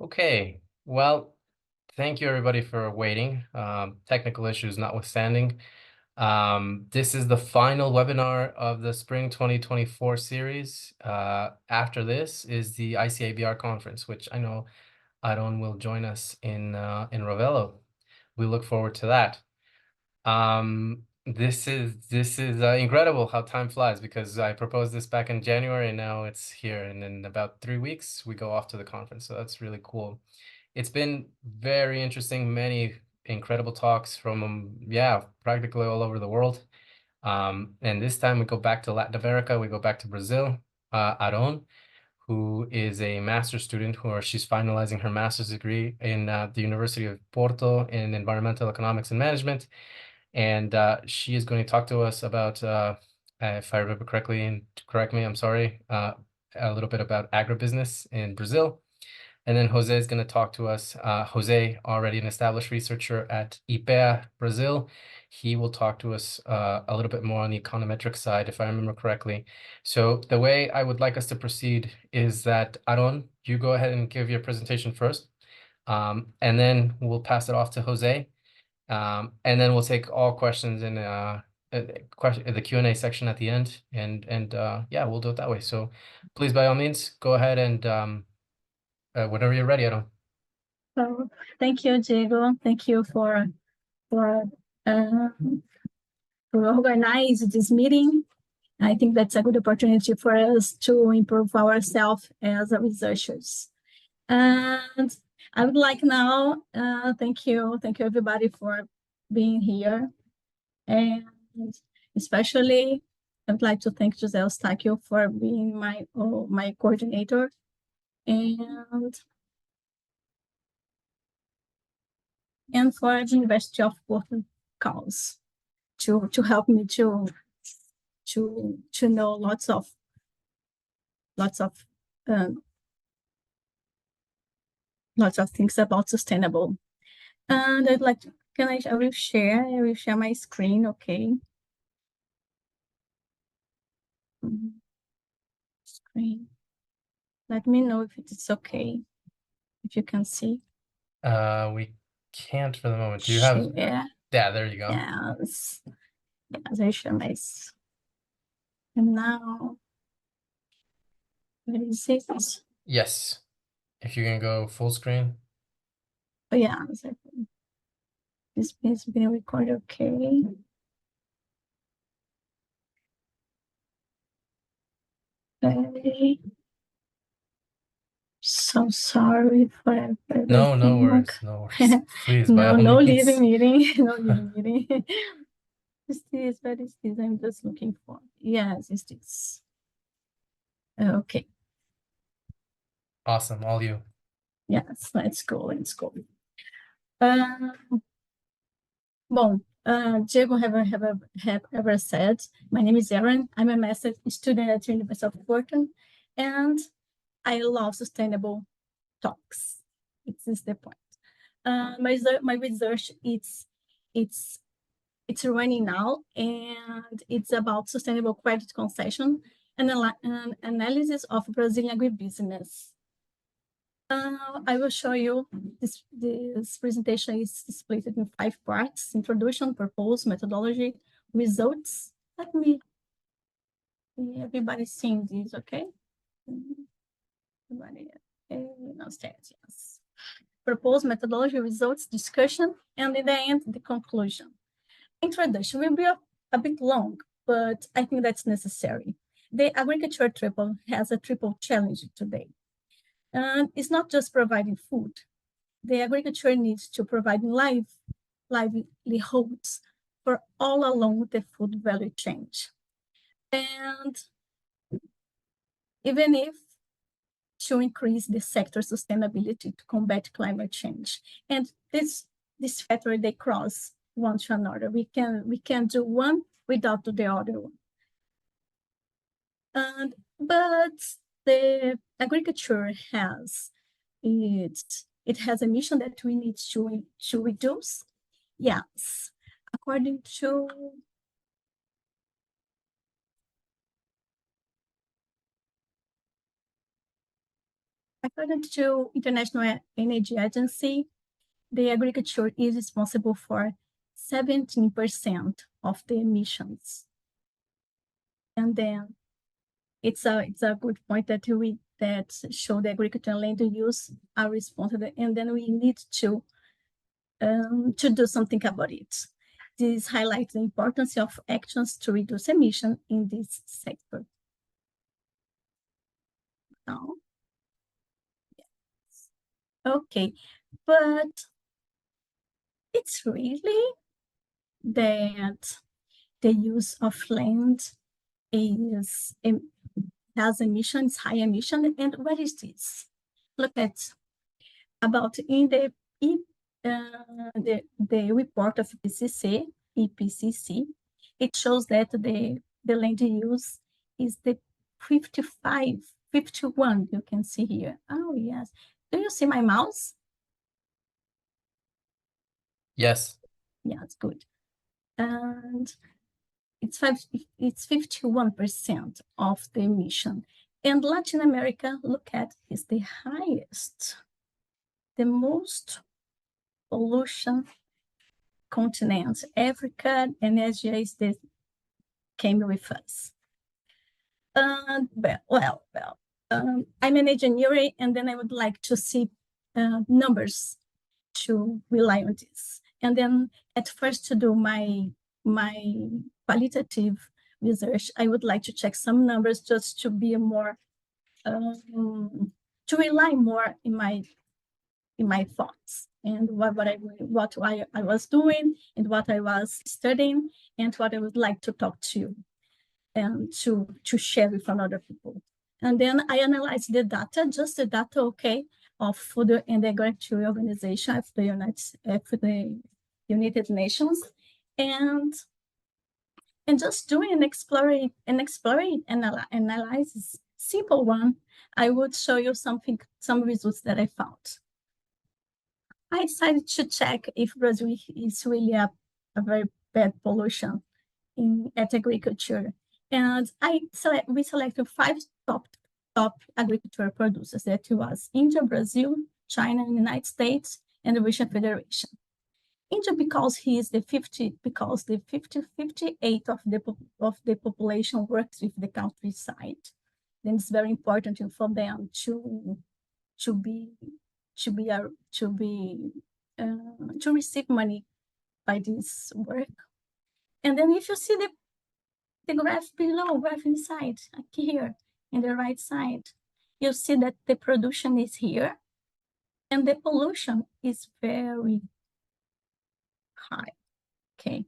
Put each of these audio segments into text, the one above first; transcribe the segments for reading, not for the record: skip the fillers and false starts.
Okay, well, thank you everybody for waiting. Technical issues notwithstanding. This is the final webinar of the Spring 2024 series. After this is the ICABR conference, which I know Arone will join us in Ravello. We look forward to that. This is incredible how time flies, because I proposed this back in January and now it's here, and in about 3 weeks we go off to the conference. So that's really cool. It's been very interesting, many incredible talks from practically all over the world. And this time we go back to Latin America, we go back to Brazil. Arone, who is a master's student, she's finalizing her master's degree in the University of Porto in environmental economics and management. And she is going to talk to us about, if I remember correctly, and correct me, I'm sorry, a little bit about agribusiness in Brazil. And then Jose is going to talk to us. Jose, already an established researcher at IPEA Brazil. He will talk to us a little bit more on the econometric side, if I remember correctly. So the way I would like us to proceed is that, Arone, you go ahead and give your presentation first. And then we'll pass it off to Jose. And then we'll take all questions in the Q&A section at the end. And yeah, we'll do it that way. So please, by all means, go ahead and whenever you're ready, Arone. So, thank you, Diego. Thank you for organize this meeting. I think that's a good opportunity for us to improve ourselves as researchers. And I would like now, thank you everybody for being here. And especially, I would like to thank José Eustáquio for being my coordinator. And for the University of Porto cause to help me to know lots of things about sustainable. And I'd like to, I will share my screen, okay? Screen. Let me know if it's okay, if you can see. We can't for the moment. Do you have? Yeah, there you go. Yes, I share my. And now, where is it? Yes, if you can go full screen. Oh yeah, this is being recorded, okay. Okay. So sorry for everything. No worries, no worries. Please, by all means. No leaving meeting, no leaving meeting. Is this, what is this? I'm just looking for. Yes, it's this. Okay. Awesome, all you. Yes, let's go. Diego have ever said, my name is Arone. I'm a master's student at the University of Porto, and I love sustainable talks. This is the point. My research it's running now, and it's about sustainable credit concession and an analysis of Brazilian agribusiness. I will show you this presentation is split in 5 parts: introduction, purpose, methodology, results. Let me everybody seeing this, okay? Everybody understands, yes. Purpose, methodology, results, discussion, and in the end, the conclusion. Introduction will be a bit long, but I think that's necessary. The agriculture triple has a triple challenge today. And it's not just providing food. The agriculture needs to provide livelihoods for all along the food value chain. And even if to increase the sector sustainability to combat climate change. And this factor, they cross one to another. We can do one without the other one. But the agriculture has it has a mission that we need to reduce. Yes, according to According to International Energy Agency, the agriculture is responsible for 17% of the emissions. And then it's a good point that show the agriculture and land use are responsible, and then we need to do something about it. This highlights the importance of actions to reduce emission in this sector. Now, yes. Okay, but it's really that the use of land has emissions, high emission, and what is this? Look at about in the report of IPCC, it shows that the land use is the 51, you can see here. Oh, yes. Do you see my mouse? Yes. Yeah, it's good. And it's 51% of the emission. And Latin America, look at, is the highest, the most pollution continent. Africa and Asia is the came with us. I'm an engineer, and then I would like to see numbers to rely on this. And then at first to do my qualitative research, I would like to check some numbers just to be more, to rely more in my thoughts and what I was doing and what I was studying and what I would like to talk to you and to share with other people. And then I analyzed the data, just the data, okay, of Food and Agriculture Organization of the United Nations, and just doing an exploring analysis, simple one. I would show you some results that I found. I decided to check if Brazil is really a very bad pollution at agriculture. And we selected 5 top agricultural producers. That was India, Brazil, China, United States, and the Russian Federation. India, because 58 of the population works with the countryside. Then it's very important for them to receive money by this work. And then if you see the graph below, graph inside, here, in the right side, you see that the production is here, and the pollution is very high, okay?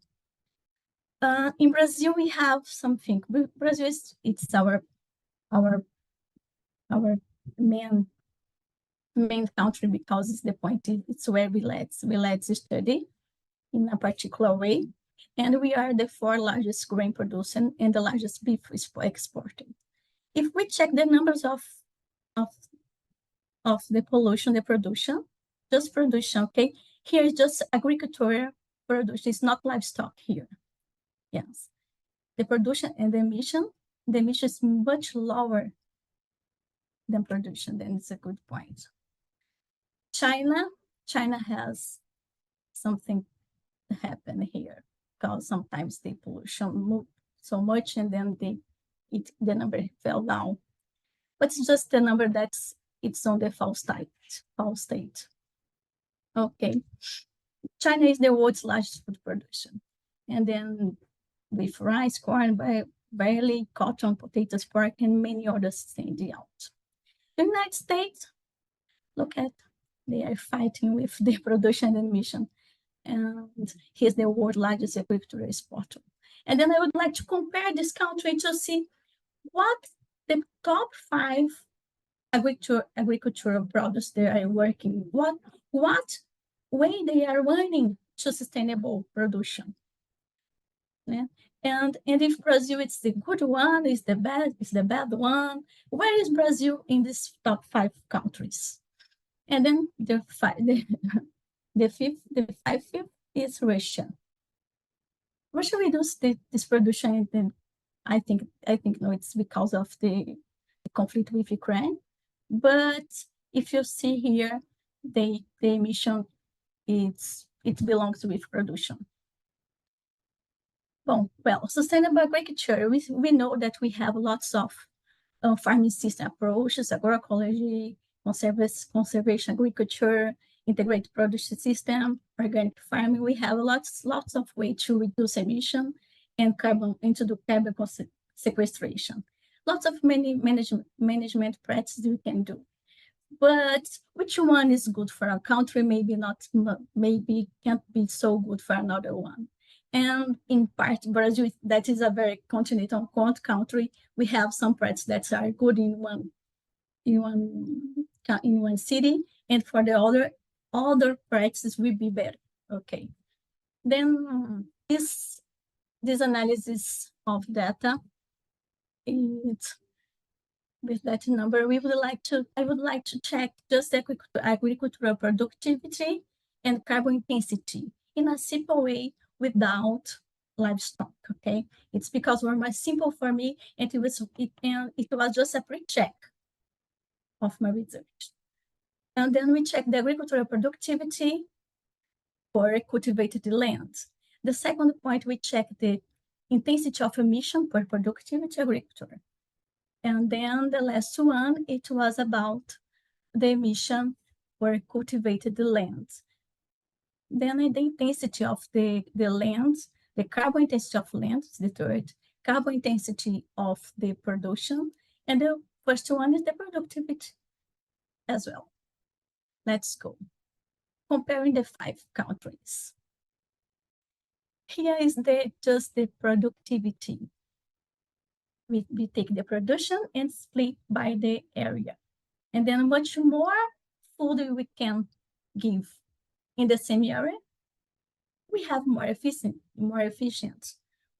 In Brazil, we have something. Brazil it's our main country, because it's the point, it's where we let's study in a particular way. And we are the 4th largest grain producer and the largest beef exporter. If we check the numbers of the pollution, the production, just production, okay? Here is just agricultural production, it's not livestock here. Yes. The production and the emission is much lower than production, then it's a good point. China has something happen here, because sometimes the pollution moved so much and then the number fell down. But it's just the number it's on the false state. Okay. China is the world's largest food production. And then with rice, corn, barley, cotton, potatoes, pork, and many others stand out. The United States, look at, they are fighting with the production and emission. And he's the world's largest agricultural exporter. And then I would like to compare this country to see what the top 5 agricultural products they are working, what way they are running to sustainable production. Yeah? And if Brazil is the good one, is the bad one, where is Brazil in these top 5 countries? And then the 5th is Russia. Russia reduced this production, and then I think no, it's because of the conflict with Ukraine. But if you see here, the emission, it belongs with production. Well, sustainable agriculture, we know that we have lots of farming system approaches, agroecology, conservation agriculture, integrated production system, organic farming. We have lots of ways to reduce emission and carbon sequestration. Lots of many management practices we can do. But which one is good for a country? Maybe not, maybe can't be so good for another one. And in part, Brazil, that is a very continental country. We have some practices that are good in one city, and for the other practices will be better. Okay. Then this analysis of data, with that number, I would like to check just agricultural productivity and carbon intensity in a simple way without livestock. Okay, it's because we're more simple for me, and it was just a pre-check of my research. And then we check the agricultural productivity for cultivated land. The second point, we check the intensity of emission per productivity agriculture. And then the last one, it was about the emission for cultivated land. Then the intensity of the land, the carbon intensity of land is the third, carbon intensity of the production, and the first one is the productivity as well. Let's go. Comparing the 5 countries. Here is just the productivity. We take the production and split by the area. And then much more food we can give in the same area, we have more efficient.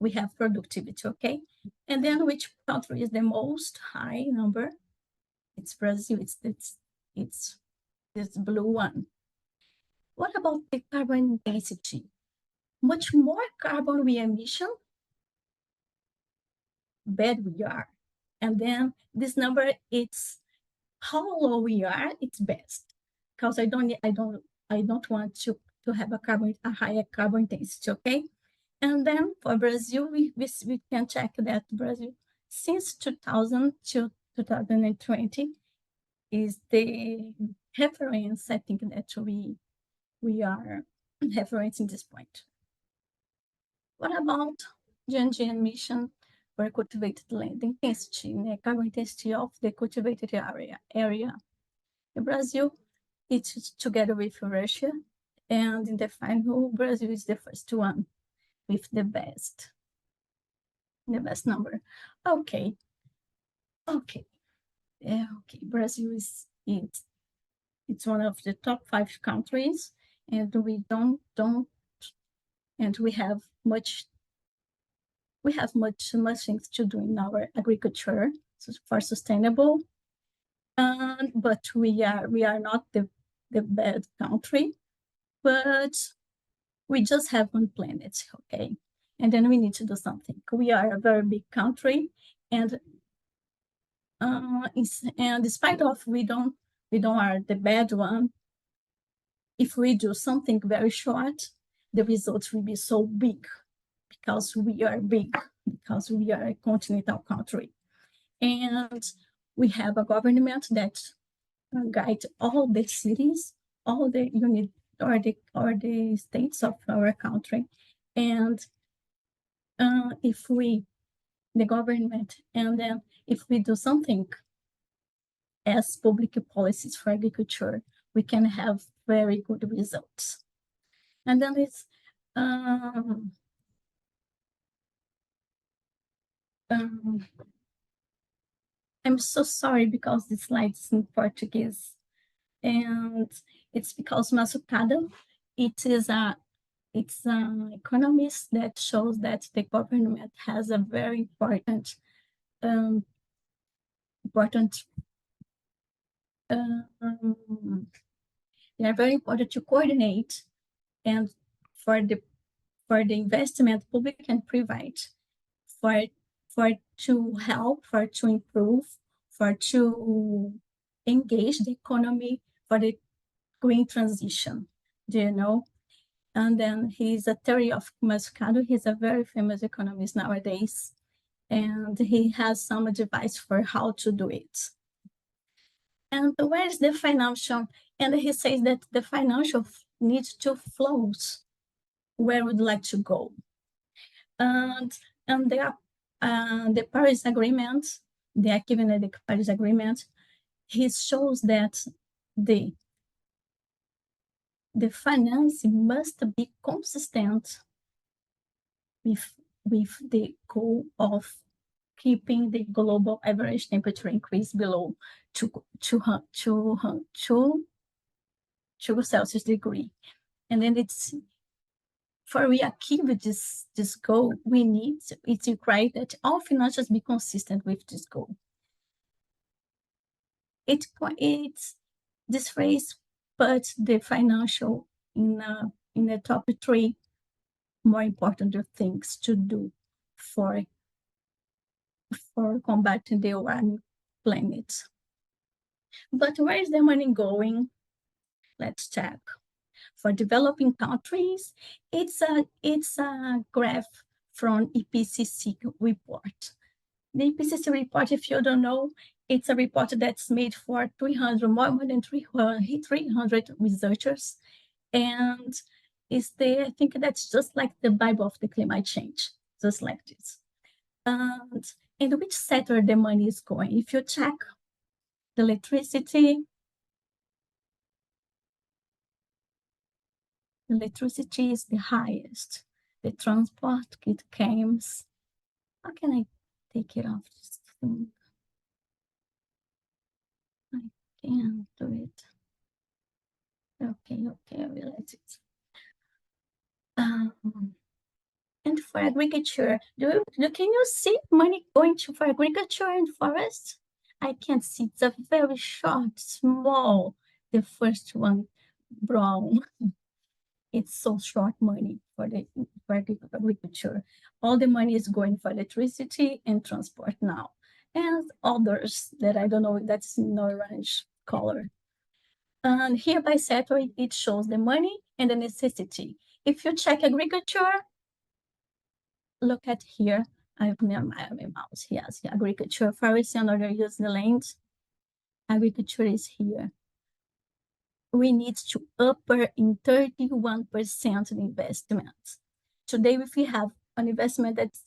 We have productivity, okay? And then which country is the most high number? It's Brazil. It's this blue one. What about the carbon intensity? Much more carbon we emission, bad we are. And then this number, it's how low we are, it's best. Because I don't want to have a higher carbon intensity, okay? And then for Brazil, we can check that Brazil, since 2000 to 2020, is the reference. I think that we are referencing this point. What about GNG emission for cultivated land intensity, the carbon intensity of the cultivated area? In Brazil, it's together with Russia, and in the final, Brazil is the first one with the best number. Okay. Brazil it's one of the top 5 countries, and we have much things to do in our agriculture for sustainable. But we are not the bad country, but we just have one planet, okay? And then we need to do something. We are a very big country, and despite of we don't are the bad one, if we do something very short, the results will be so big, because we are big, because we are a continental country. And we have a government that guides all the cities, all the unit or the states of our country. And the government, and then if we do something as public policies for agriculture, we can have very good results. And then it's I'm so sorry because this slide is in Portuguese, and it's because Massucado, it's an economist that shows that the government has a very important they are very important to coordinate, and for the investment, public and private, for to help, for to improve, for to engage the economy for the green transition. Do you know? And then he's a theory of Mercado. He's a very famous economist nowadays, and he has some advice for how to do it. And where is the financial? And he says that the financial needs to flows. Where would like to go? And there the Paris Agreement, the activity of the Paris Agreement, he shows that the financing must be consistent with the goal of keeping the global average temperature increase below 2 Celsius degree. And then it's for we achieve this goal, we need it's required that all financials be consistent with this goal. It's this phrase puts the financial in the top 3 more important things to do for combating the warming planet. But where is the money going? Let's check. For developing countries, it's a graph from IPCC report. The IPCC report, if you don't know, it's a report that's made for more than 300 researchers, and I think that's just like the Bible of the climate change, just like this. And in which sector the money is going? If you check the electricity is the highest. The transport, it comes. How can I take it off this thing? I can't do it. Okay, I will let it. And for agriculture, can you see money going for agriculture and forest? I can't see. It's a very short, small. The first one, brown. It's so short money for agriculture. All the money is going for electricity and transport now, and others that I don't know. That's in orange color. And here by sector, it shows the money and the necessity. If you check agriculture, look at here. I have my mouse. Yes, agriculture, forestry, and other use the land. Agriculture is here. We need to upper in 31% the investment. Today, if we have an investment that's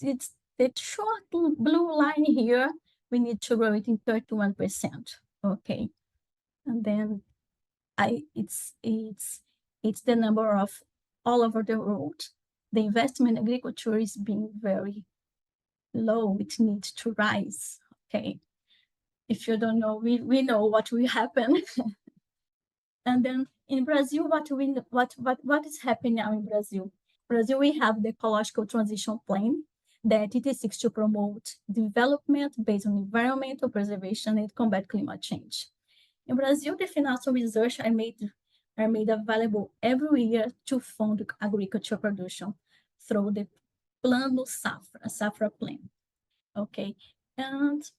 that short blue line here, we need to grow it in 31%. Okay, and then it's the number of all over the world. The investment in agriculture is being very low. It needs to rise. Okay, if you don't know, we know what will happen. And then in Brazil, what is happening now in Brazil? Brazil, we have the ecological transition plan that it seeks to promote development based on environmental preservation and combat climate change. In Brazil, the financial research are made available every year to fund agriculture production through the Plano Safra plan. Okay, and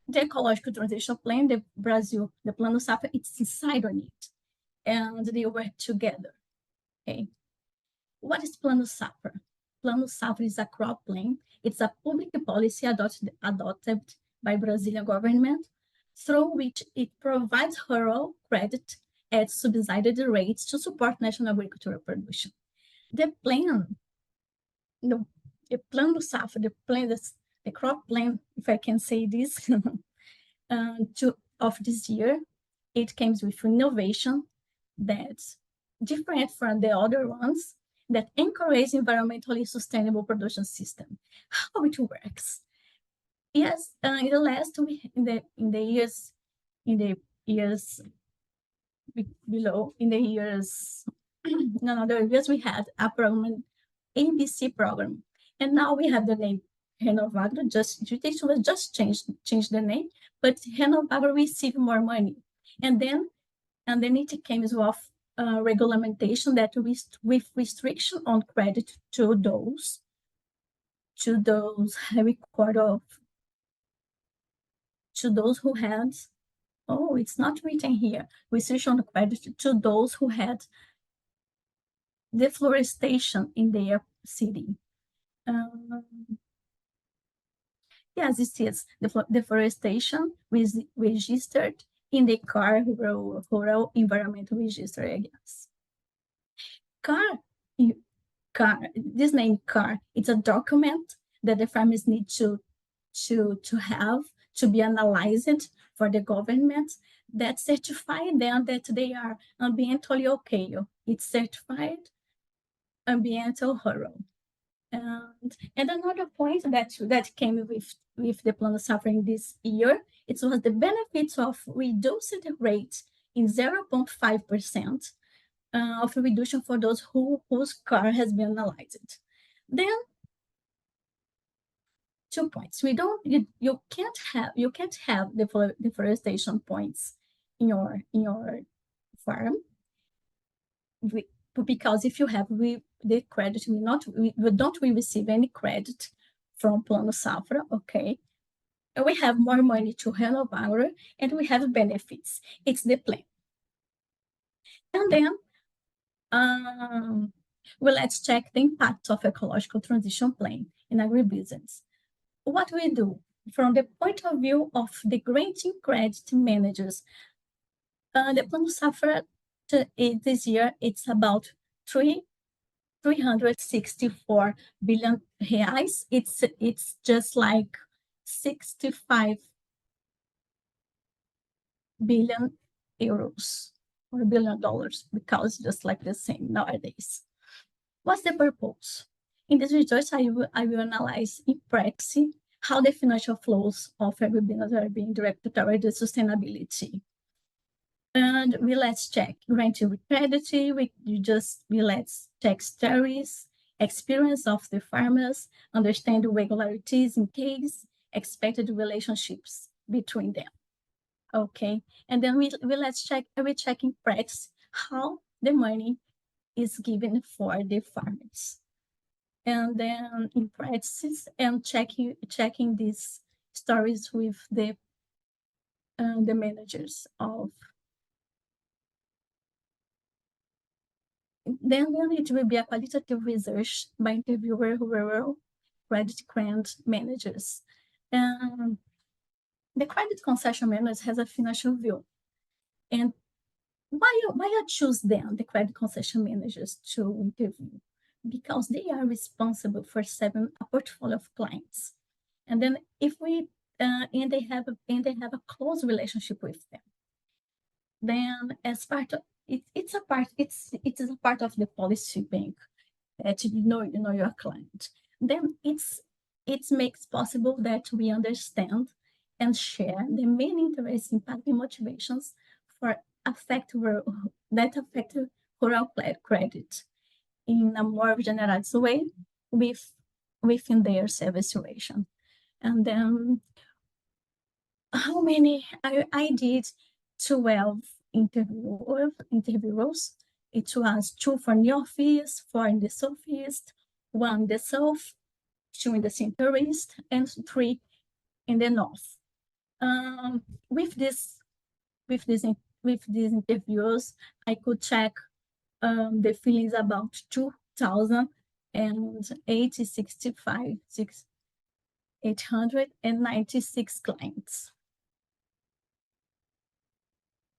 the ecological transition plan, the Plano Safra, it's inside on it, and they work together. Okay, what is Plano Safra? Plano Safra is a crop plan. It's a public policy adopted by Brazilian government, through which it provides rural credit at subsidized rates to support national agricultural production. The plan, the Plano Safra, the crop plan, if I can say this, of this year, it comes with innovation that's different from the other ones that encourage environmentally sustainable production system. How it works? Yes, in the years we had a program, ABC program, and now we have the name Renovagro. Just change the name, but Renovagro receive more money, and then it came with regulation that with restriction on credit to those who had Oh, it's not written here. Restriction of credit to those who had deforestation in their city. Yes, it is. Deforestation was registered in the CAR, Rural Environmental Register, I guess. CAR, this name CAR, it's a document that the farmers need to have to be analyzed for the government that certify them that they are ambientally okay. It's certified ambiental rural. And another point that came with the Plano Safra this year, it was the benefits of reducing the rate in 0.5% of reduction for those whose car has been analyzed. Then 2 points. You can't have deforestation points in your farm, because if you have the credit, we don't receive any credit from Plano Safra, okay? And we have more money to renovar and we have benefits. It's the plan. And then well, let's check the impact of ecological transition plan in agribusiness. What we do from the point of view of the granting credit managers, the Plano Safra this year, it's about 364 billion reais. It's just like 65 billion euros or $1 billion, because just like the same nowadays. What's the purpose? In this research, I will analyze in practice how the financial flows of agribusiness are being directed toward the sustainability. And let's check granting with credit. Let's check stories, experience of the farmers, understand regularities in case, expected relationships between them. Okay, and then we check in practice how the money is given for the farmers. And then in practice and checking these stories with the managers of. Then it will be a qualitative research by interviewer rural credit grant managers. The credit concession manager has a financial view. And why I choose them, the credit concession managers, to interview? Because they are responsible for a portfolio of clients. And then if we and they have a close relationship with them, then as part of it is a part of the policy bank that you know your client. Then it makes possible that we understand and share the main interests, impact, and motivations that affect rural credit in a more generalized way within their service duration. And then how many I did 12 interviews. It was 2 for Northeast, 4 in the Southeast, 1 in the South, 2 in the Central-East, and 3 in the North. With these interviews, I could check the feelings about 896 clients.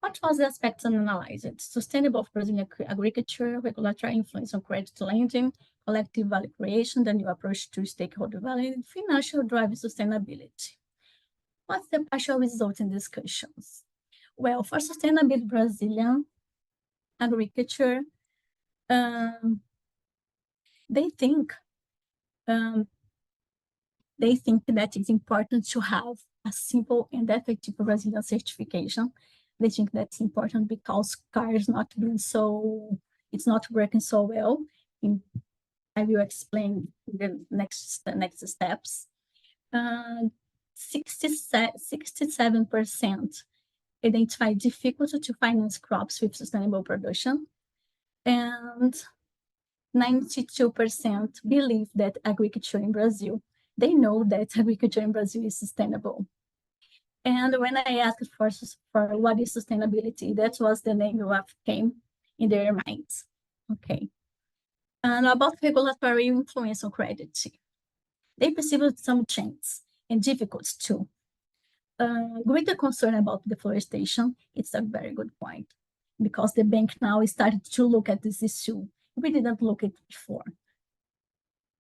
What was the aspects analyzed? Sustainable Brazilian agriculture, regulatory influence on credit lending, collective value creation, the new approach to stakeholder value, and financial drive sustainability. What's the partial result in discussions? Well, for sustainable Brazilian agriculture, they think that it's important to have a simple and effective Brazilian certification. They think that's important because CAR is not it's not working so well. I will explain the next steps. 67% identify difficulty to finance crops with sustainable production, and 92% believe that agriculture in Brazil, they know that agriculture in Brazil is sustainable. And when I asked for what is sustainability, that was the name that came in their minds. Okay. And about regulatory influence on credit, they perceived some changes and difficulties too. Greater concern about deforestation, it's a very good point, because the bank now started to look at this issue. We didn't look at it before.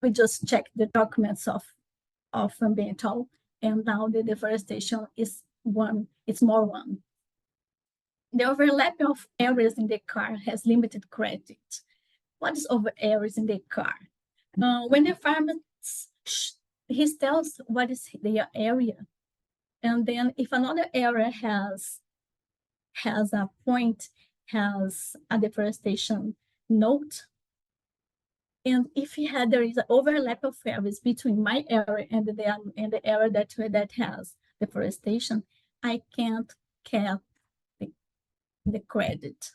We just checked the documents of environmental, and now the deforestation is one, it's more one. The overlap of areas in the car has limited credit. What is over areas in the car? When the farmer, he tells what is their area, and then if another area has a point, has a deforestation note, and if there is an overlap of areas between my area and the area that has deforestation, I can't cap the credit,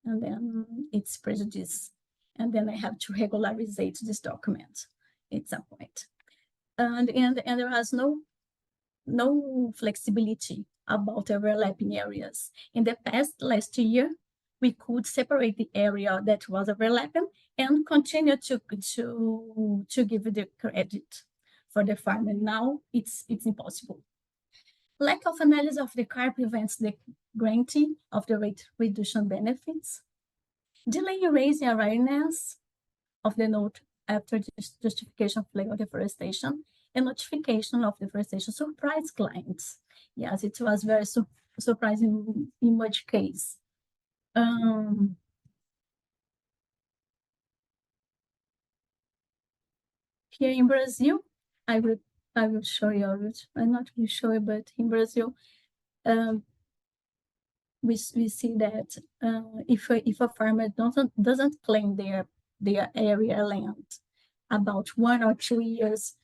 and then it's prejudice, and then I have to regularize this document. It's a point, and there has no flexibility about overlapping areas. In the last year, we could separate the area that was overlapping and continue to give the credit for the farmer. Now it's impossible. Lack of analysis of the car prevents the granting of the rate reduction benefits. Delay in raising awareness of the note after justification of legal deforestation, and notification of deforestation surprised clients. Yes, it was very surprising in much case. Here in Brazil, I will show you. I'm not really sure, but in Brazil, we see that if a farmer doesn't claim their area land about 1 or 2 years,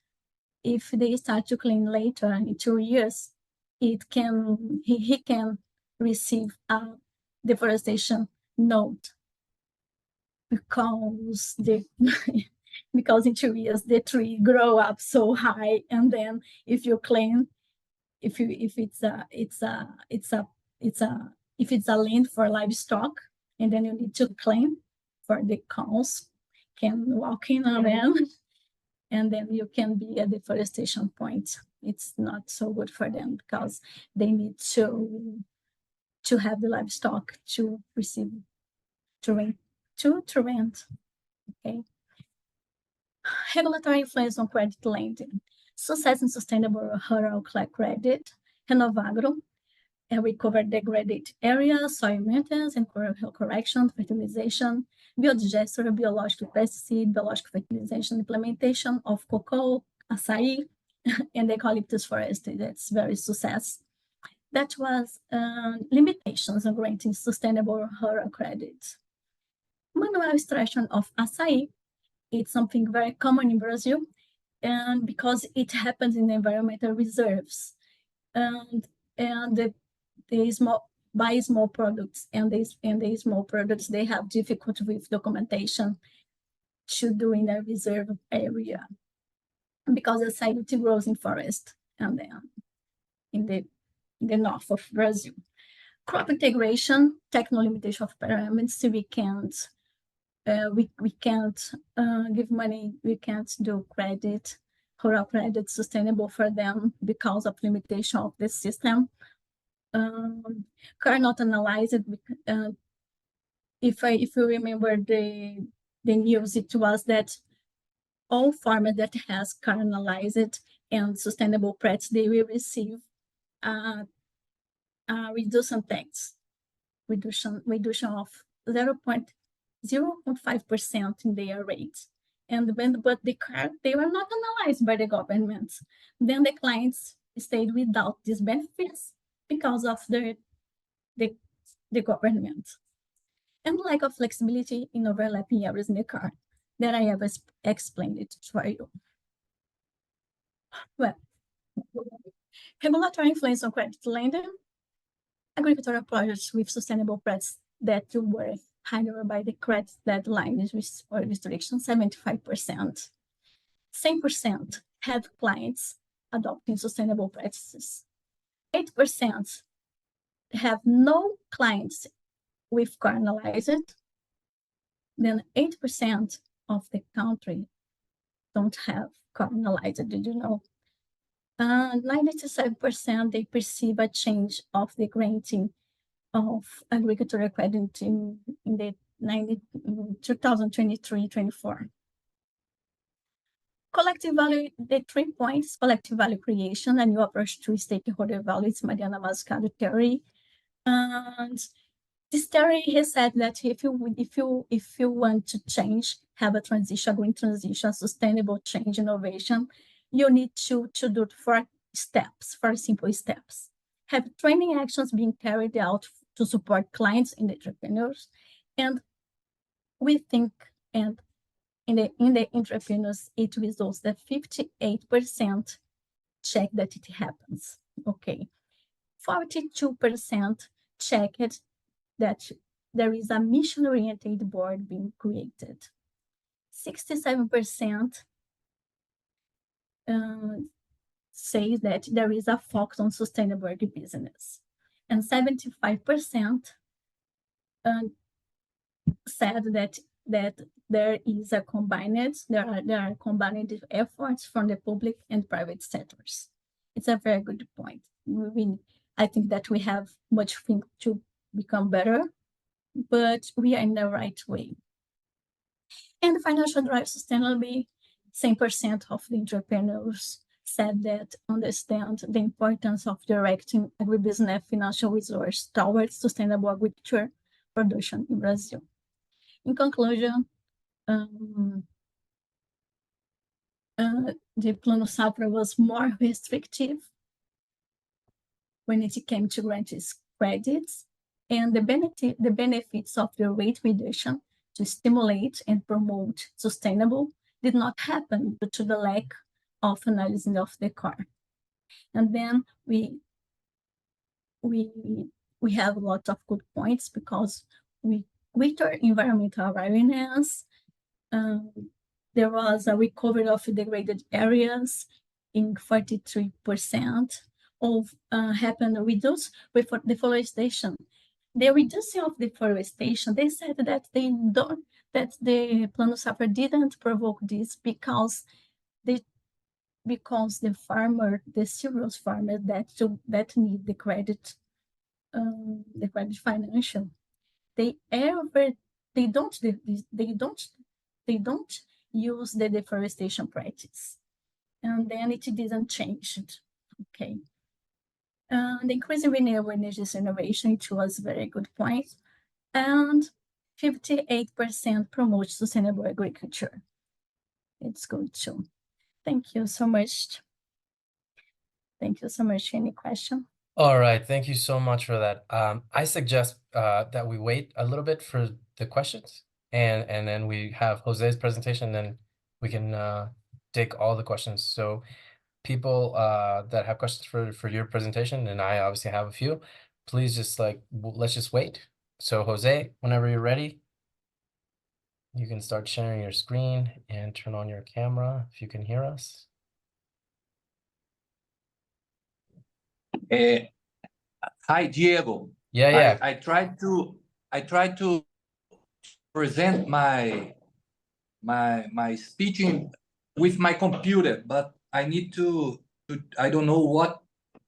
if they start to claim later in 2 years, he can receive a deforestation note, because because in 2 years the tree grow up so high, and then if you claim, if it's a land for livestock, and then you need to claim for the cows can walk in on them, and then you can be a deforestation point. It's not so good for them, because they need to have the livestock to receive, to rent. Okay. Regulatory influence on credit lending. Success in sustainable rural credit. Renovagro, recover degraded areas, soil maintenance and correction, fertilization, biodigester, biological pesticide, biological fertilization, implementation of cocoa, açaí, and eucalyptus forest. That's very success. That was limitations on granting sustainable rural credit. Manual extraction of açaí, it's something very common in Brazil, and because it happens in environmental reserves, and they buy small products, and they small products, they have difficulty with documentation to do in a reserve area, because the açaí grows in forest and then in the north of Brazil. Crop integration, technical limitation of parameters, we can't give money, we can't do credit, rural credit sustainable for them because of limitation of the system. Car not analyzed. If you remember the news, it was that all farmers that has car analyzed and sustainable practice, they will receive reduction tax, reduction of 0.5% in their rate. But they were not analyzed by the government. Then the clients stayed without these benefits because of the government. And lack of flexibility in overlapping areas in the car, that I have explained it for you. Well, regulatory influence on credit lending, agricultural projects with sustainable practices that were higher by the credit deadline or restriction, 75%. 10% had clients adopting sustainable practices. 8% have no clients with core analyzed, then 8% of the country don't have core analyzed, did you know? 97% they perceive a change of the granting of agricultural credit in the 2023-24. Collective value, the 3 points: collective value creation, a new approach to stakeholder value. It's Mariana Mazzucato theory. And this theory has said that if you want to change, have a transition, a green transition, sustainable change, innovation, you need to do it 4 steps, 4 simple steps. Have training actions being carried out to support clients and entrepreneurs. And we think, and in the entrepreneurs, it results that 58% check that it happens. Okay. 42% check it that there is a mission-oriented board being created. 67% say that there is a focus on sustainable agribusiness. And 75% said that there are combined efforts from the public and private sectors. It's a very good point. I think that we have much things to become better, but we are in the right way. And financial drive sustainability, 10% of the entrepreneurs said that understand the importance of directing agribusiness financial resource towards sustainable agriculture production in Brazil. In conclusion, the Plano Safra was more restrictive when it came to granting credits, and the benefits of the rate reduction to stimulate and promote sustainable did not happen due to the lack of analysis of the core. And then we have a lot of good points because greater environmental awareness. There was a recovery of degraded areas in 43% of happened reduce with deforestation. The reducing of deforestation, they said that that the Plano Safra didn't provoke this because the farmer, the serious farmer that need the credit financial, they don't use the deforestation practice, and then it didn't change it. Okay. The increasing renewable energy generation, it was a very good point. And 58% promote sustainable agriculture. It's good too. Thank you so much. Thank you so much. Any question? All right, thank you so much for that. I suggest that we wait a little bit for the questions, and then we have Jose's presentation, then we can take all the questions. So people that have questions for your presentation, and I obviously have a few, please just let's just wait. So Jose, whenever you're ready, you can start sharing your screen and turn on your camera if you can hear us. Hi, Diego. Yeah. I tried to present my speech with my computer, but I need to I don't know what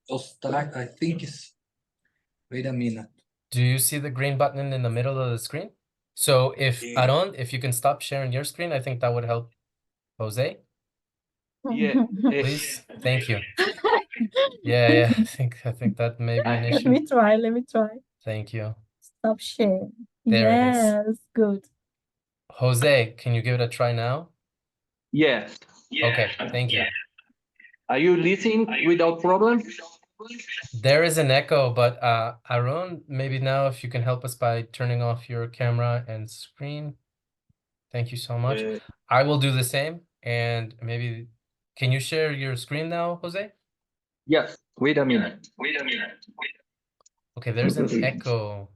Eustáquio, I think is. Wait a minute. Do you see the green button in the middle of the screen? So if Arone, if you can stop sharing your screen, I think that would help Jose. Yeah. Please. Thank you. Yeah. I think that may be an issue. Let me try. Thank you. Stop sharing. There it is. Yes, good. Jose, can you give it a try now? Yes. Okay, thank you. Are you listening without problem? There is an echo, but Arone, maybe now if you can help us by turning off your camera and screen. Thank you so much. I will do the same, and maybe can you share your screen now, Jose? Yes. Wait a minute. Okay, there's an echo.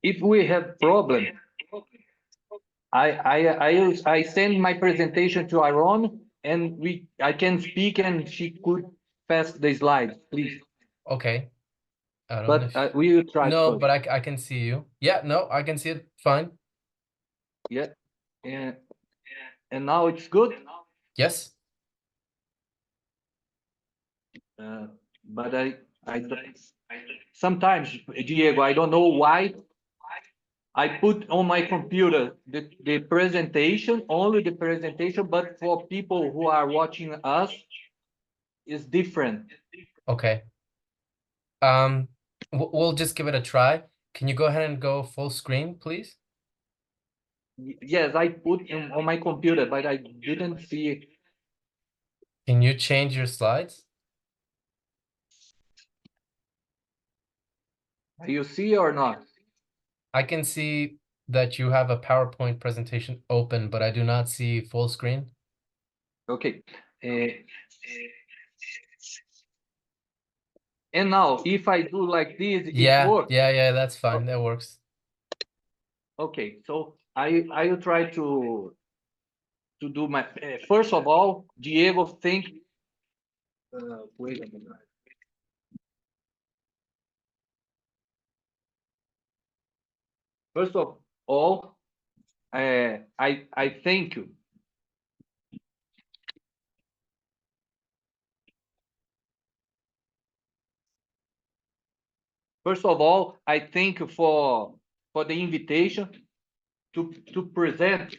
If we have problem, I send my presentation to Arone, and I can speak, and she could pass the slides, please. Okay. I don't know. But we will try No, first. but I can see you. Yeah, no, I can see it fine. Yeah, and now it's good. Yes. But sometimes, Diego, I don't know why I put on my computer the presentation, only the presentation, but for people who are watching us, it's different. Okay. We'll just give it a try. Can you go ahead and go full screen, please? Yes, I put on my computer, but I didn't see it. Can you change your slides? You see or not? I can see that you have a PowerPoint presentation open, but I do not see full screen. Okay. And now, if I do like this, it works. Yeah, that's fine. That works. Okay, so I will try to do my first of all, Diego, think. Wait a minute. First of all, I thank you. First of all, I thank you for the invitation to present.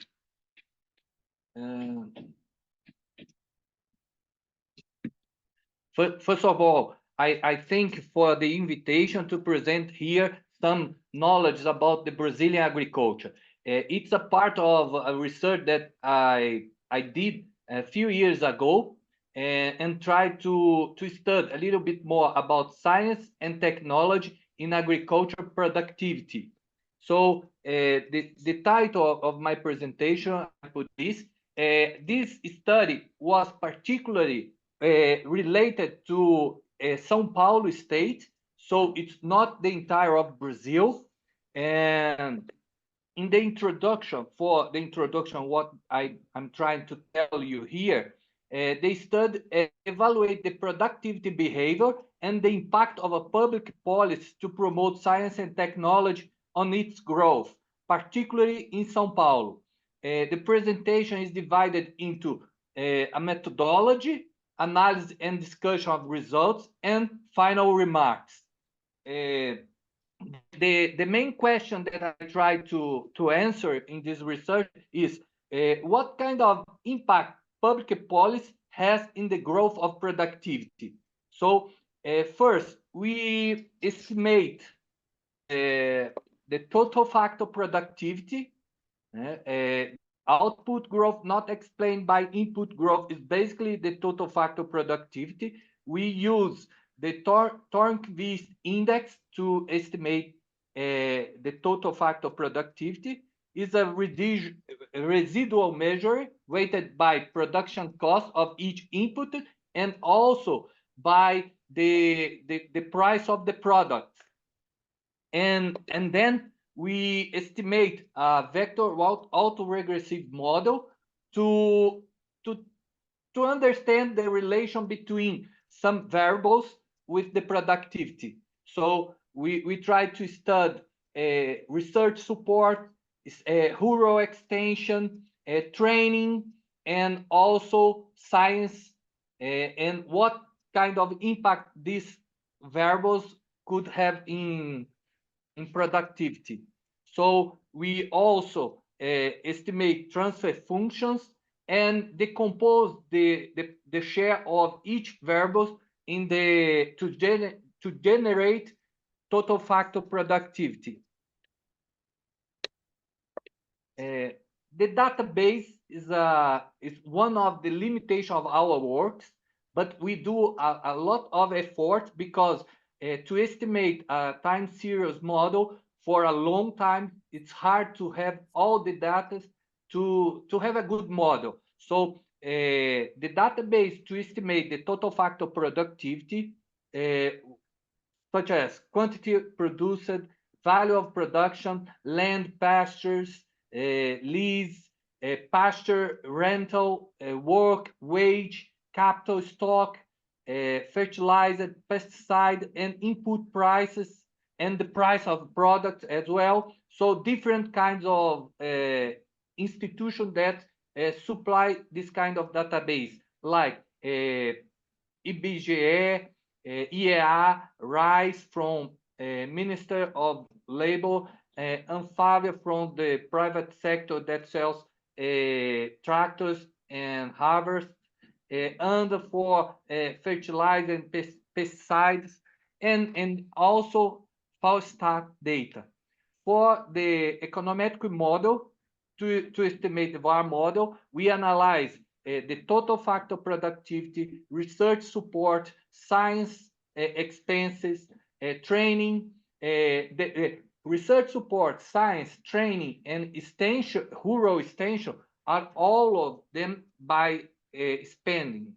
First of all, I thank you for the invitation to present here some knowledge about the Brazilian agriculture. It's a part of a research that I did a few years ago, and tried to study a little bit more about science and technology in agriculture productivity. So the title of my presentation, I put this. This study was particularly related to São Paulo state, so it's not the entire of Brazil. And in the introduction, what I'm trying to tell you here, they study evaluate the productivity behavior and the impact of a public policy to promote science and technology on its growth, particularly in São Paulo. The presentation is divided into a methodology, analysis and discussion of results, and final remarks. The main question that I try to answer in this research is what kind of impact public policy has in the growth of productivity. So first, we estimate the total factor productivity. Output growth not explained by input growth is basically the total factor productivity. We use the Tornquist index to estimate the total factor productivity. Is a residual measure weighted by production cost of each input and also by the price of the product. And then we estimate a vector autoregressive model to understand the relation between some variables with the productivity. So we try to study research support, rural extension, training, and also science, and what kind of impact these variables could have in productivity. So we also estimate transfer functions and decompose the share of each variable in to generate total factor productivity. The database is one of the limitations of our works, but we do a lot of effort because to estimate a time series model for a long time, it's hard to have all the data to have a good model. So the database to estimate the total factor productivity, such as quantity produced, value of production, land pastures, lease, pasture, rental, work, wage, capital stock, fertilizer, pesticide, and input prices, and the price of products as well. So different kinds of institutions that supply this kind of database, like IBGE, IEA, RICE from Minister of Labor, Anfavia from the private sector that sells tractors and harvest, and for fertilizer and pesticides, and also Falstaff data. For the econometric model, to estimate the VAR model, we analyze the total factor productivity, research support, science expenses, training, the research support, science, training, and extension, rural extension are all of them by spending.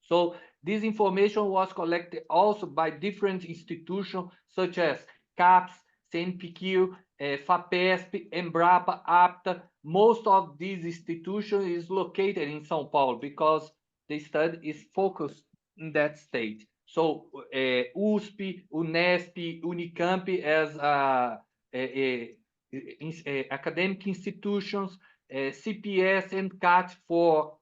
So this information was collected also by different institutions such as CAPES, CNPq, FAPESP, Embrapa, APTA. Most of these institutions is located in São Paulo because the study is focused in that state. So USP, Unesp, Unicamp as academic institutions, CPS and CAT for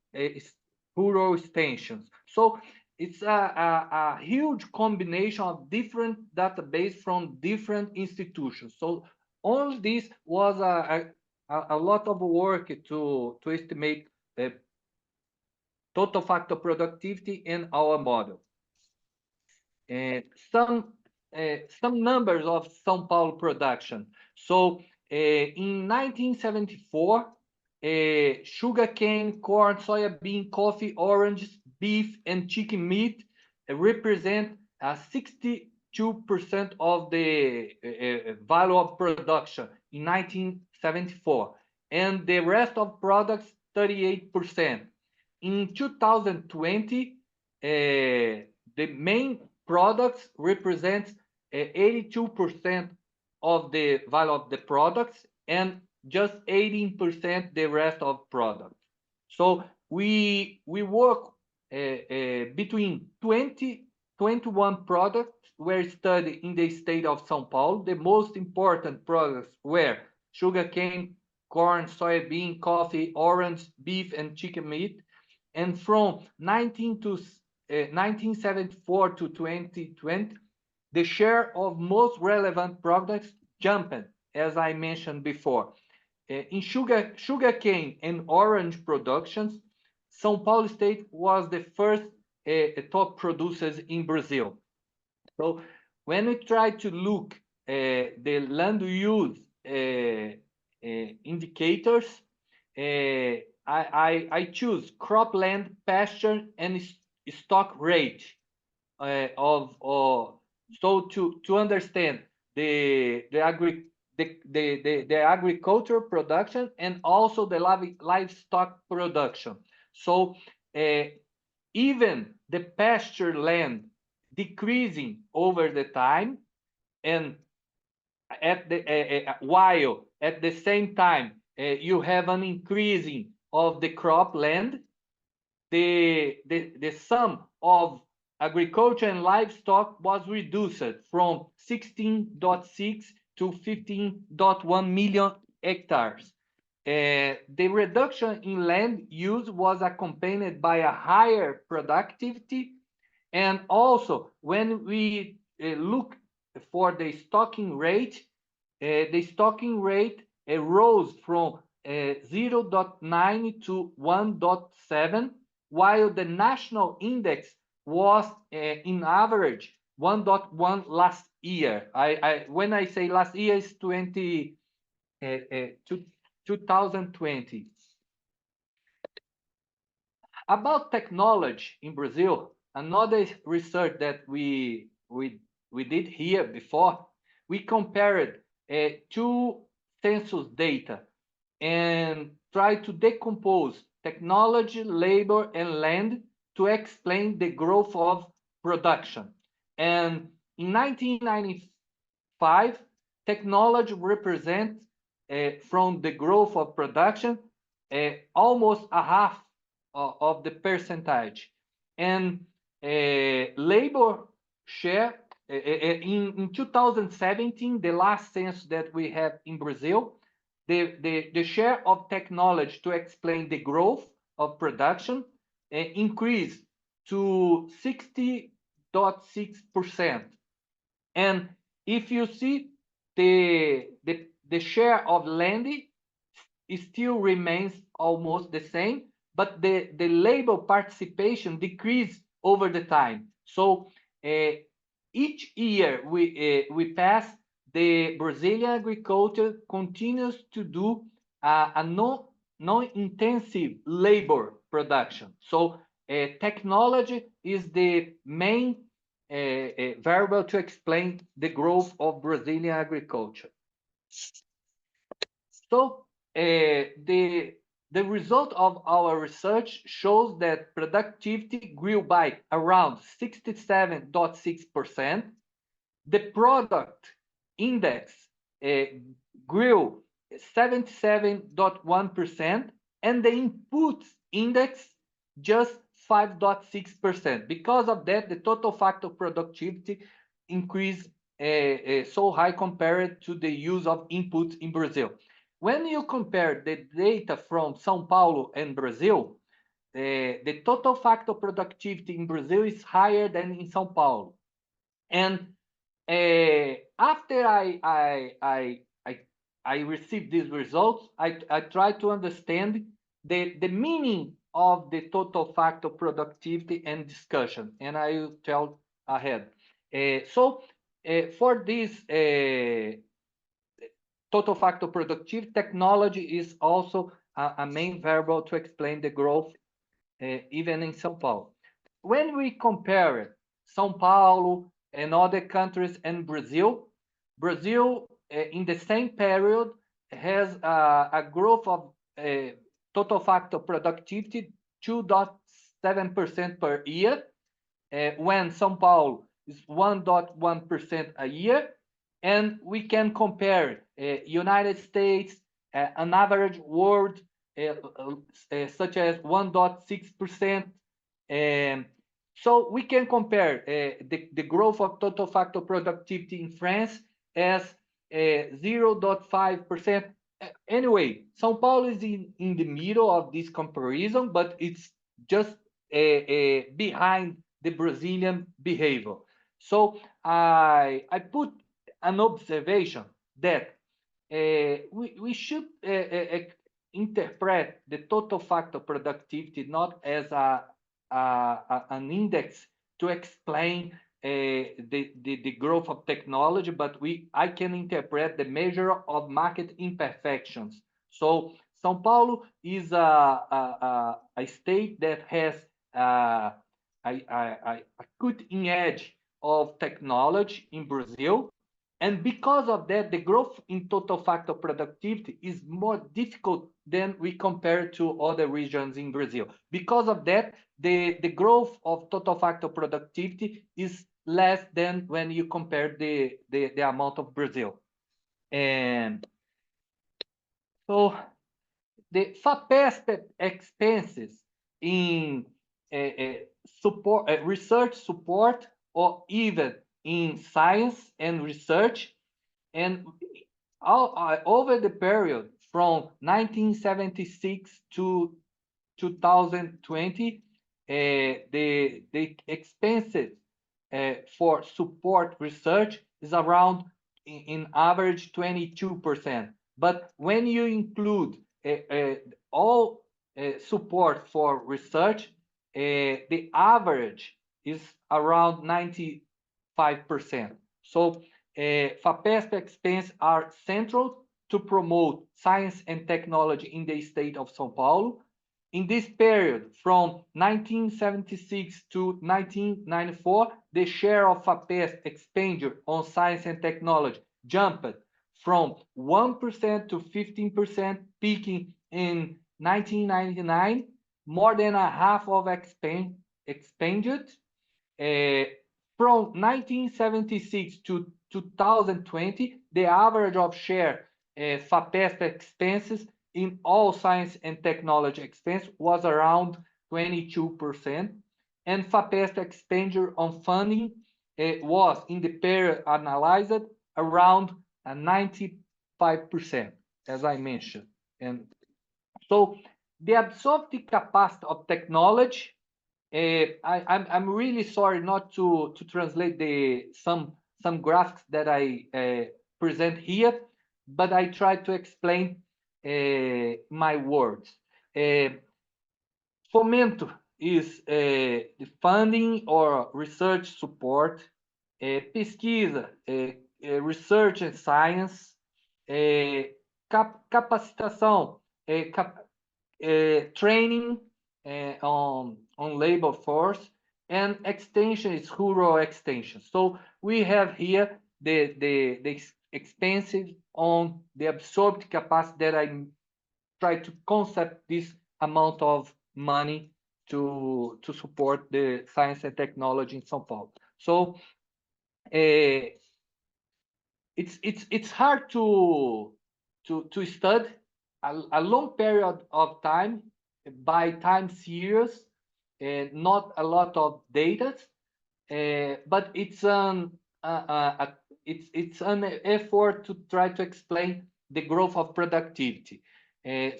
rural extensions. So it's a huge combination of different databases from different institutions. So all this was a lot of work to estimate total factor productivity in our model. Some numbers of São Paulo production. So in 1974, sugarcane, corn, soybean, coffee, oranges, beef, and chicken meat represent 62% of the value of production in 1974, and the rest of products 38%. In 2020, the main products represent 82% of the value of the products, and just 18% the rest of products. So we work between 21 products were studied in the state of São Paulo. The most important products were sugarcane, corn, soybean, coffee, orange, beef, and chicken meat. And from 1974 to 2020, the share of most relevant products jumped, as I mentioned before. In sugarcane and orange productions, São Paulo State was the first top producers in Brazil. So when we try to look the land use indicators, I choose cropland, pasture, and stock rate so to understand the agricultural production and also the livestock production. So even the pasture land decreasing over the time, and at the while at the same time you have an increasing of the cropland, the sum of agriculture and livestock was reduced from 16.6 to 15.1 million hectares. The reduction in land use was accompanied by a higher productivity, and also when we look for the stocking rate rose from 0.9 to 1.7, while the national index was in average 1.1 last year. When I say last year, it's 2020. About technology in Brazil, another research that we did here before, we compared two census data and tried to decompose technology, labor, and land to explain the growth of production. And in 1995, technology represents from the growth of production, almost a half of the percentage. And labor share in 2017, the last census that we have in Brazil, the share of technology to explain the growth of production increased to 60.6%. And if you see the share of land, it still remains almost the same, but the labor participation decreased over the time. So each year we pass, the Brazilian agriculture continues to do a non-intensive labor production. So technology is the main variable to explain the growth of Brazilian agriculture. So the result of our research shows that productivity grew by around 67.6%. The product index grew 77.1%, and the input index just 5.6%. Because of that, the total factor productivity increased so high compared to the use of inputs in Brazil. When you compare the data from São Paulo and Brazil, the total factor productivity in Brazil is higher than in São Paulo. And after I received these results, I tried to understand the meaning of the total factor productivity and discussion, and I will tell ahead. So for this total factor productivity, technology is also a main variable to explain the growth, even in São Paulo. When we compare São Paulo and other countries and Brazil, in the same period has a growth of total factor productivity 2.7% per year, when São Paulo is 1.1% a year. And we can compare United States, an average world such as 1.6%. So we can compare the growth of total factor productivity in France as 0.5%. Anyway, São Paulo is in the middle of this comparison, but it's just behind the Brazilian behavior. So I put an observation that we should interpret the total factor productivity not as an index to explain the growth of technology, but I can interpret the measure of market imperfections. So São Paulo is a state that has a cutting edge of technology in Brazil. And because of that, the growth in total factor productivity is more difficult than we compare to other regions in Brazil. Because of that, the growth of total factor productivity is less than when you compare the amount of Brazil. And so the FAPESP expenses in support, research support, or even in science and research, and over the period from 1976 to 2020, the expenses for support research is around, in average, 22%. But when you include all support for research, the average is around 95%. So FAPESP expenses are central to promote science and technology in the state of São Paulo. In this period, from 1976 to 1994, the share of FAPESP expenditure on science and technology jumped from 1% to 15%, peaking in 1999, more than a half of expenditure. From 1976 to 2020, the average of share FAPESP expenses in all science and technology expense was around 22%, and FAPESP expenditure on funding was, in the period analyzed, around 95%, as I mentioned. And so the absorptive capacity of technology, I'm really sorry not to translate some graphics that I present here, but I try to explain my words. Fomento is the funding or research support, pesquisa, research and science, capacitação, training on labor force, and extension is rural extension. So we have here the expenses on the absorbed capacity that I try to concept this amount of money to support the science and technology in São Paulo. So it's hard to study a long period of time by time series, not a lot of data, but it's an effort to try to explain the growth of productivity.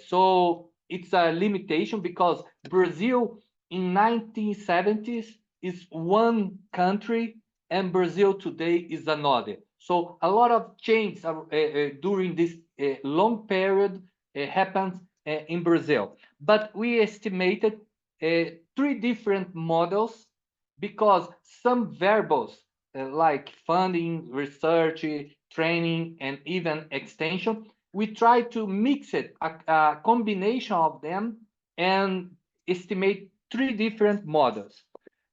So it's a limitation because Brazil in 1970s is one country and Brazil today is another. So a lot of change during this long period happens in Brazil. But we estimated 3 different models because some variables like funding, research, training, and even extension, we try to mix it, a combination of them, and estimate 3 different models.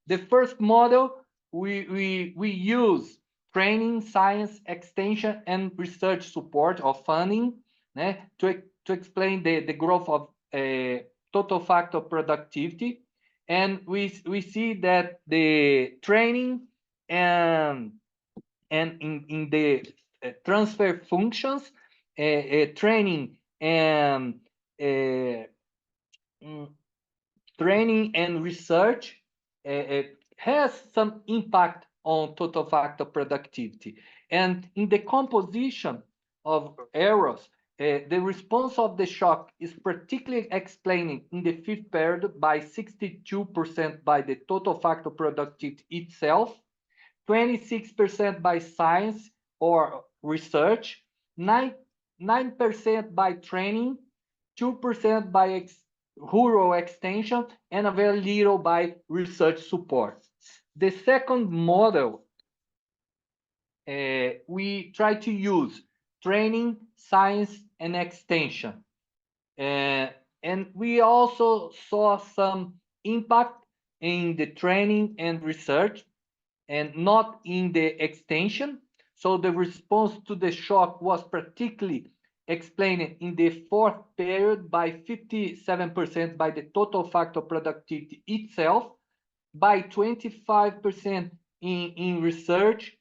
The first model, we use training, science, extension, and research support or funding to explain the growth of total factor productivity. And we see that the training and in the transfer functions, training and research has some impact on total factor productivity. And in the composition of errors, the response of the shock is particularly explained in the 5th period by 62% by the total factor productivity itself, 26% by science or research, 9% by training, 2% by rural extension, and a very little by research support. The second model, we try to use training, science, and extension. And we also saw some impact in the training and research, and not in the extension. So the response to the shock was particularly explained in the 4th period by 57% by the total factor productivity itself, by 25% in research,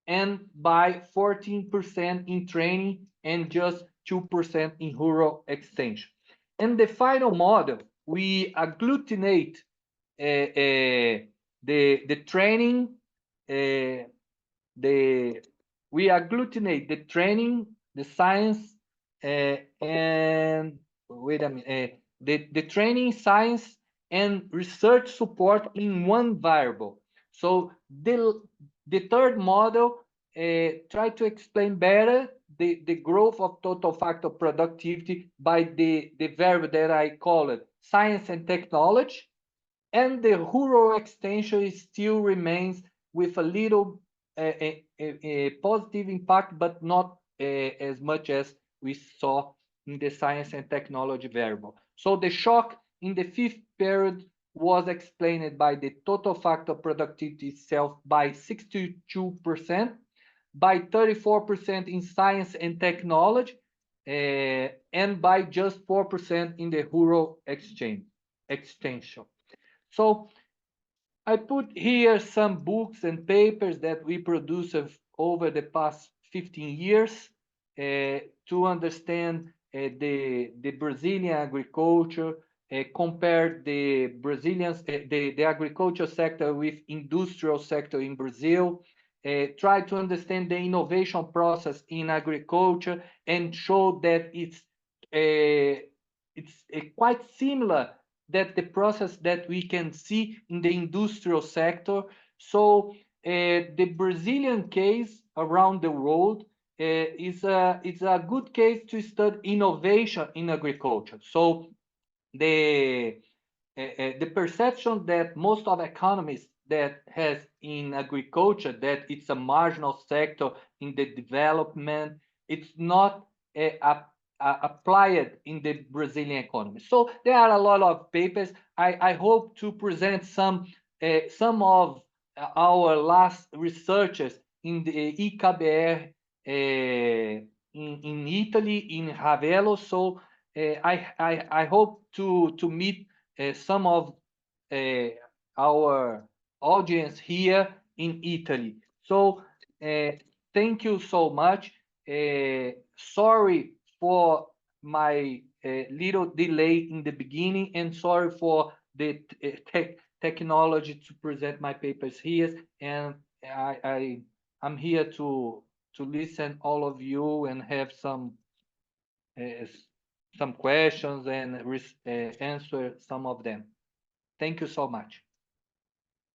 and by 14% in training, and just 2% in rural extension. And the final model, we agglutinate the training, we agglutinate the training, the science, and wait a minute, the training, science, and research support in one variable. So the third model try to explain better the growth of total factor productivity by the variable that I call it science and technology, and the rural extension still remains with a little a positive impact, but not as much as we saw in the science and technology variable. So the shock in the 5th period was explained by the total factor productivity itself by 62%, by 34% in science and technology, and by just 4% in the rural extension. So I put here some books and papers that we produced over the past 15 years. to understand the Brazilian agriculture, compare the the agriculture sector with industrial sector in Brazil, try to understand the innovation process in agriculture, and show that it's quite similar that the process that we can see in the industrial sector. So the Brazilian case around the world is a good case to study innovation in agriculture. So the perception that most of economists that has in agriculture that it's a marginal sector in the development, it's not applied in the Brazilian economy. So there are a lot of papers. I hope to present some of our last researchers in the IKBR in Italy, in Ravello. So I hope to meet some of our audience here in Italy. So thank you so much. Sorry for my little delay in the beginning, and sorry for the technology to present my papers here. And I'm here to listen all of you and have some questions and answer some of them. Thank you so much.